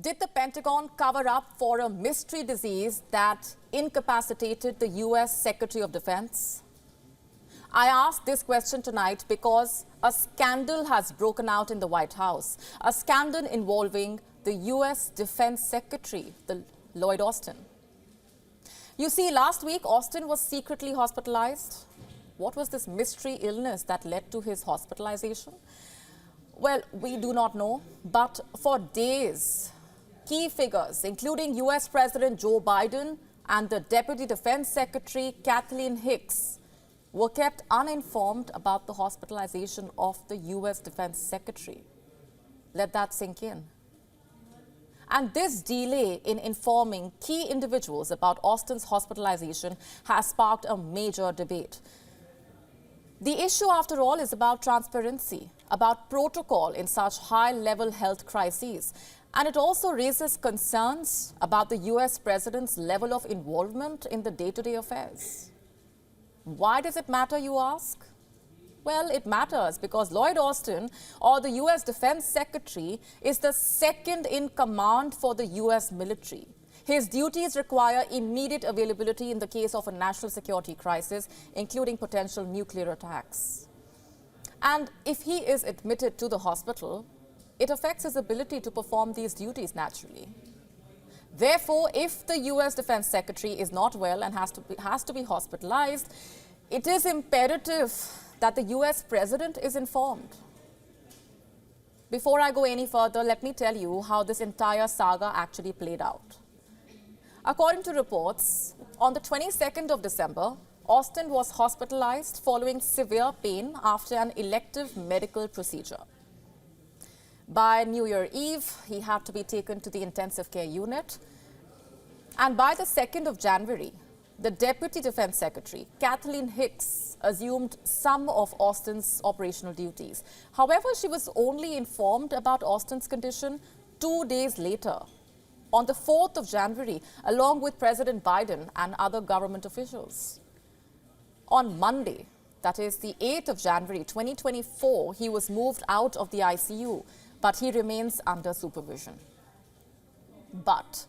Did the Pentagon cover up for a mystery disease that incapacitated the U.S. Secretary of Defense? I ask this question tonight because a scandal has broken out in the White House, a scandal involving the U.S. Defense Secretary, Lloyd Austin. You see, last week, Austin was secretly hospitalized. What was this mystery illness that led to his hospitalization? Well, we do not know, but for days, key figures, including U.S. President Joe Biden and the Deputy Defense Secretary Kathleen Hicks, were kept uninformed about the hospitalization of the U.S. Defense Secretary. Let that sink in. And this delay in informing key individuals about Austin's hospitalization has sparked a major debate. The issue, after all, is about transparency, about protocol in such high-level health crises. And it also raises concerns about the U.S. president's level of involvement in the day-to-day affairs. Why does it matter, you ask? Well, it matters because Lloyd Austin, or the U.S. Defense Secretary, is the second in command for the U.S. military. His duties require immediate availability in the case of a national security crisis, including potential nuclear attacks. And if he is admitted to the hospital, it affects his ability to perform these duties naturally. Therefore, if the U.S. Defense Secretary is not well and has to be hospitalized, it is imperative that the U.S. President is informed. Before I go any further, let me tell you how this entire saga actually played out. According to reports, on the 22nd of December, Austin was hospitalized following severe pain after an elective medical procedure. By New Year Eve, he had to be taken to the intensive care unit. And by the 2nd of January, the Deputy Defense Secretary, Kathleen Hicks, assumed some of Austin's operational duties. However, she was only informed about Austin's condition 2 days later, on the 4th of January, along with President Biden and other government officials. On Monday, that is the 8th of January 2024, he was moved out of the ICU, but he remains under supervision. But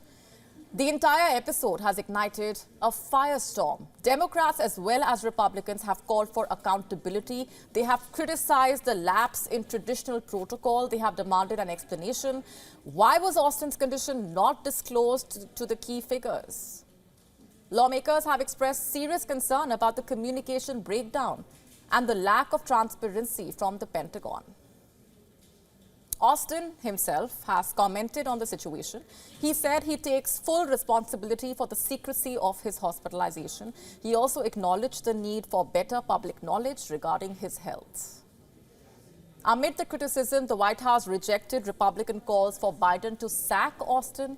the entire episode has ignited a firestorm. Democrats as well as Republicans have called for accountability. They have criticized the lapse in traditional protocol. They have demanded an explanation. Why was Austin's condition not disclosed to the key figures? Lawmakers have expressed serious concern about the communication breakdown and the lack of transparency from the Pentagon. Austin himself has commented on the situation. He said he takes full responsibility for the secrecy of his hospitalization. He also acknowledged the need for better public knowledge regarding his health. Amid the criticism, the White House rejected Republican calls for Biden to sack Austin.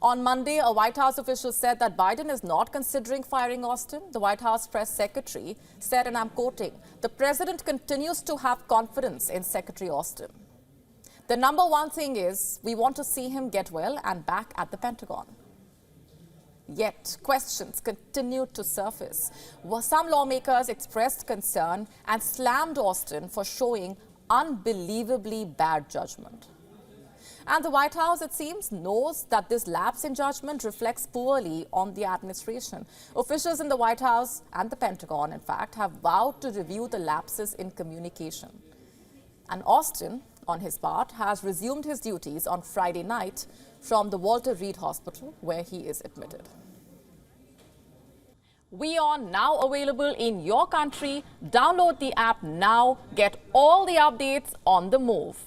On Monday, a White House official said that Biden is not considering firing Austin. The White House press secretary said, and I'm quoting, "The president continues to have confidence in Secretary Austin. The number one thing is we want to see him get well and back at the Pentagon." Yet, questions continued to surface. Some lawmakers expressed concern and slammed Austin for showing unbelievably bad judgment. And the White House, it seems, knows that this lapse in judgment reflects poorly on the administration. Officials in the White House and the Pentagon, in fact, have vowed to review the lapses in communication. And Austin, on his part, has resumed his duties on Friday night from the Walter Reed Hospital, where he is admitted. WION now available in your country. Download the app now. Get all the updates on the move.